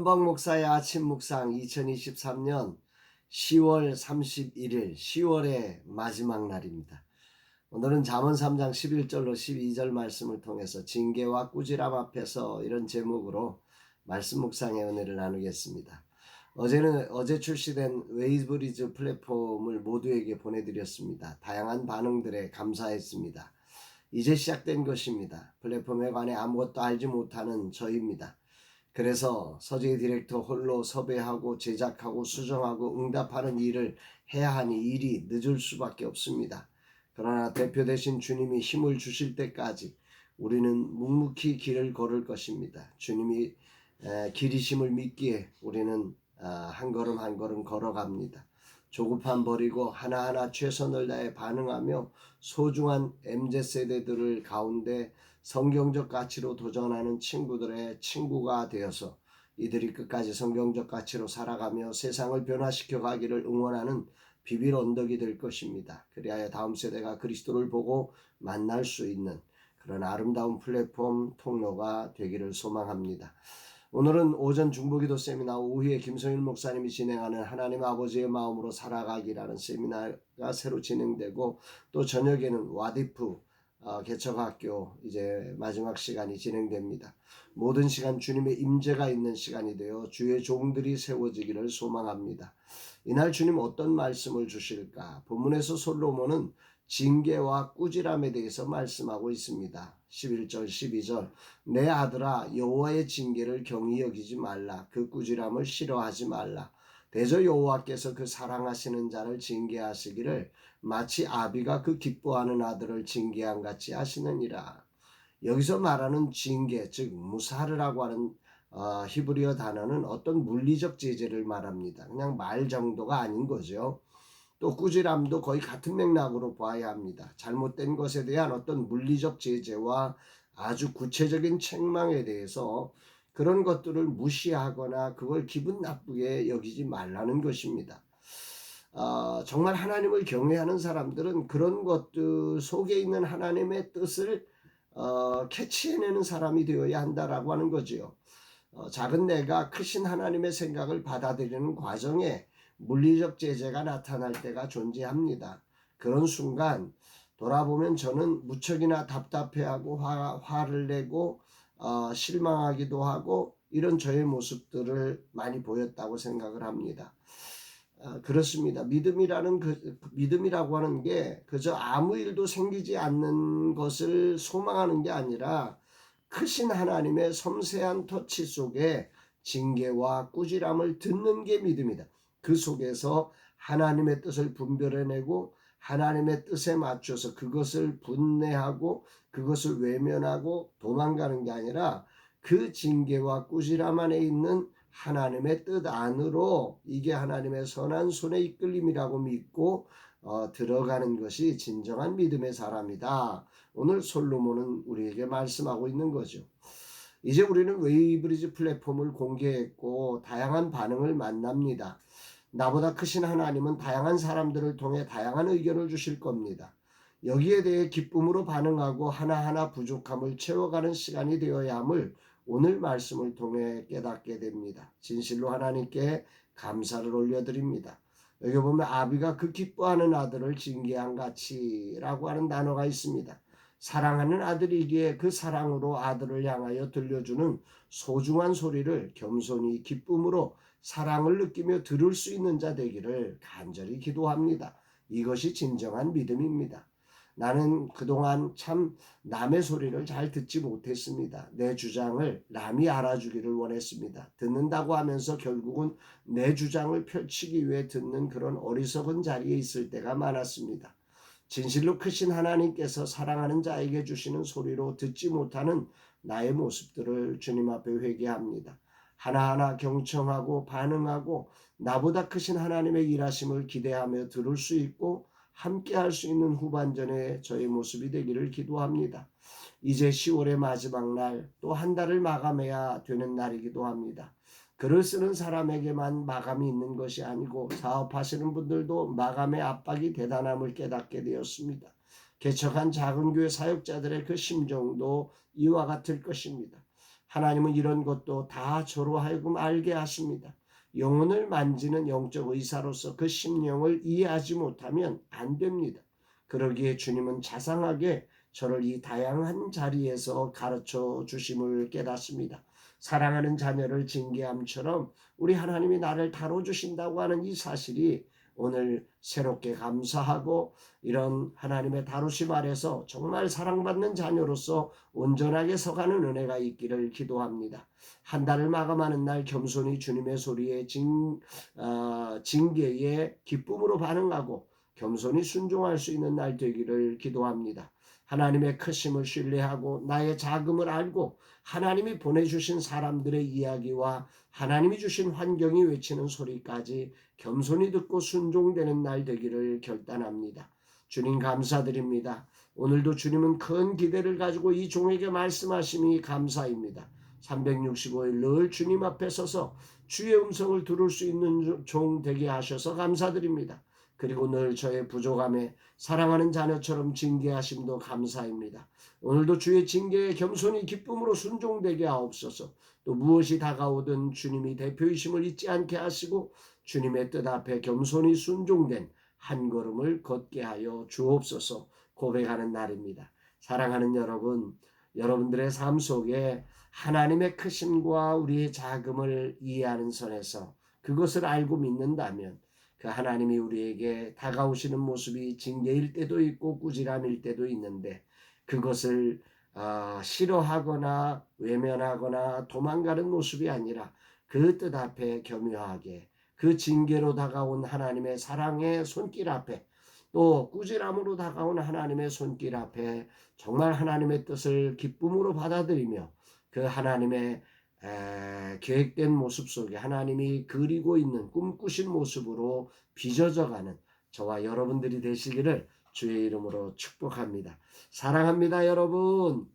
한박 목사의 아침 묵상 2023년 10월 31일 10월의 마지막 날입니다. 오늘은 잠언 3장 11절로 12절 말씀을 통해서 징계와 꾸지람 앞에서 이런 제목으로 말씀 묵상의 은혜를 나누겠습니다. 어제 출시된 웨이브리즈 플랫폼을 모두에게 보내드렸습니다. 다양한 반응들에 감사했습니다. 이제 시작된 것입니다. 플랫폼에 관해 아무것도 알지 못하는 저입니다. 그래서 서재희 디렉터 홀로 섭외하고 제작하고 수정하고 응답하는 일을 해야 하니 일이 늦을 수밖에 없습니다. 그러나 대표 되신 주님이 힘을 주실 때까지 우리는 묵묵히 길을 걸을 것입니다. 주님이 길이심을 믿기에 우리는 한 걸음 한 걸음 걸어갑니다. 조급함 버리고 하나하나 최선을 다해 반응하며 소중한 MZ세대들을 가운데 성경적 가치로 도전하는 친구들의 친구가 되어서 이들이 끝까지 성경적 가치로 살아가며 세상을 변화시켜 가기를 응원하는 비빌 언덕이 될 것입니다. 그리하여 다음 세대가 그리스도를 보고 만날 수 있는 그런 아름다운 플랫폼 통로가 되기를 소망합니다. 오늘은 오전 중보기도 세미나, 오후에 김성일 목사님이 진행하는 하나님 아버지의 마음으로 살아가기라는 세미나가 새로 진행되고, 또 저녁에는 와디프 개척학교 이제 마지막 시간이 진행됩니다. 모든 시간 주님의 임재가 있는 시간이 되어 주의 종들이 세워지기를 소망합니다. 이날 주님 어떤 말씀을 주실까? 본문에서 솔로몬은 징계와 꾸지람에 대해서 말씀하고 있습니다. 11절 12절 내 아들아 여호와의 징계를 경히 여기지 말라. 그 꾸지람을 싫어하지 말라. 대저 여호와께서 그 사랑하시는 자를 징계하시기를 마치 아비가 그 기뻐하는 아들을 징계한 같이 하시느니라. 여기서 말하는 징계, 즉 무사르라고 하는 히브리어 단어는 어떤 물리적 제재를 말합니다. 그냥 말 정도가 아닌 거죠. 또 꾸지람도 거의 같은 맥락으로 봐야 합니다. 잘못된 것에 대한 어떤 물리적 제재와 아주 구체적인 책망에 대해서 그런 것들을 무시하거나 그걸 기분 나쁘게 여기지 말라는 것입니다. 정말 하나님을 경외하는 사람들은 그런 것들 속에 있는 하나님의 뜻을 캐치해내는 사람이 되어야 한다라고 하는 거지요. 작은 내가 크신 하나님의 생각을 받아들이는 과정에 물리적 제재가 나타날 때가 존재합니다. 그런 순간 돌아보면 저는 무척이나 답답해하고 화를 내고 실망하기도 하고 이런 저의 모습들을 많이 보였다고 생각을 합니다. 그렇습니다. 믿음이라고 하는 게 그저 아무 일도 생기지 않는 것을 소망하는 게 아니라 크신 하나님의 섬세한 터치 속에 징계와 꾸지람을 듣는 게 믿음이다. 그 속에서 하나님의 뜻을 분별해내고 하나님의 뜻에 맞춰서 그것을 분내하고 그것을 외면하고 도망가는 게 아니라 그 징계와 꾸지람 안에 있는 하나님의 뜻 안으로 이게 하나님의 선한 손의 이끌림이라고 믿고 들어가는 것이 진정한 믿음의 사람이다. 오늘 솔로몬은 우리에게 말씀하고 있는 거죠. 이제 우리는 웨이브리지 플랫폼을 공개했고 다양한 반응을 만납니다. 나보다 크신 하나님은 다양한 사람들을 통해 다양한 의견을 주실 겁니다. 여기에 대해 기쁨으로 반응하고 하나하나 부족함을 채워가는 시간이 되어야 함을 오늘 말씀을 통해 깨닫게 됩니다. 진실로 하나님께 감사를 올려드립니다. 여기 보면 아비가 그 기뻐하는 아들을 징계한 같이라고 하는 단어가 있습니다. 사랑하는 아들이기에 그 사랑으로 아들을 향하여 들려주는 소중한 소리를 겸손히 기쁨으로 사랑을 느끼며 들을 수 있는 자 되기를 간절히 기도합니다. 이것이 진정한 믿음입니다. 나는 그동안 참 남의 소리를 잘 듣지 못했습니다. 내 주장을 남이 알아주기를 원했습니다. 듣는다고 하면서 결국은 내 주장을 펼치기 위해 듣는 그런 어리석은 자리에 있을 때가 많았습니다. 진실로 크신 하나님께서 사랑하는 자에게 주시는 소리로 듣지 못하는 나의 모습들을 주님 앞에 회개합니다. 하나하나 경청하고 반응하고 나보다 크신 하나님의 일하심을 기대하며 들을 수 있고 함께 할 수 있는 후반전의 저의 모습이 되기를 기도합니다. 이제 10월의 마지막 날, 또 한 달을 마감해야 되는 날이기도 합니다. 글을 쓰는 사람에게만 마감이 있는 것이 아니고 사업하시는 분들도 마감의 압박이 대단함을 깨닫게 되었습니다. 개척한 작은 교회 사역자들의 그 심정도 이와 같을 것입니다. 하나님은 이런 것도 다 저로 하여금 알게 하십니다. 영혼을 만지는 영적 의사로서 그 심령을 이해하지 못하면 안 됩니다. 그러기에 주님은 자상하게 저를 이 다양한 자리에서 가르쳐 주심을 깨닫습니다. 사랑하는 자녀를 징계함처럼 우리 하나님이 나를 다뤄주신다고 하는 이 사실이 오늘 새롭게 감사하고 이런 하나님의 다루심 아래서 정말 사랑받는 자녀로서 온전하게 서가는 은혜가 있기를 기도합니다. 한 달을 마감하는 날 겸손히 주님의 소리에 징계에 기쁨으로 반응하고 겸손히 순종할 수 있는 날 되기를 기도합니다. 하나님의 크심을 신뢰하고 나의 작음을 알고 하나님이 보내주신 사람들의 이야기와 하나님이 주신 환경이 외치는 소리까지 겸손히 듣고 순종되는 날 되기를 결단합니다. 주님 감사드립니다. 오늘도 주님은 큰 기대를 가지고 이 종에게 말씀하심이 감사입니다. 365일 늘 주님 앞에 서서 주의 음성을 들을 수 있는 종 되게 하셔서 감사드립니다. 그리고 늘 저의 부족함에 사랑하는 자녀처럼 징계하심도 감사입니다. 오늘도 주의 징계에 겸손히 기쁨으로 순종되게 하옵소서. 또 무엇이 다가오든 주님이 대표이심을 잊지 않게 하시고 주님의 뜻 앞에 겸손히 순종된 한 걸음을 걷게 하여 주옵소서. 고백하는 날입니다. 사랑하는 여러분, 여러분들의 삶 속에 하나님의 크심과 우리의 작음을 이해하는 선에서 그것을 알고 믿는다면 그 하나님이 우리에게 다가오시는 모습이 징계일 때도 있고 꾸지람일 때도 있는데 그것을 싫어하거나 외면하거나 도망가는 모습이 아니라 그 뜻 앞에 겸허하게 그 징계로 다가온 하나님의 사랑의 손길 앞에 또 꾸지람으로 다가온 하나님의 손길 앞에 정말 하나님의 뜻을 기쁨으로 받아들이며 그 하나님의 계획된 모습 속에 하나님이 그리고 있는 꿈꾸신 모습으로 빚어져가는 저와 여러분들이 되시기를 주의 이름으로 축복합니다. 사랑합니다, 여러분.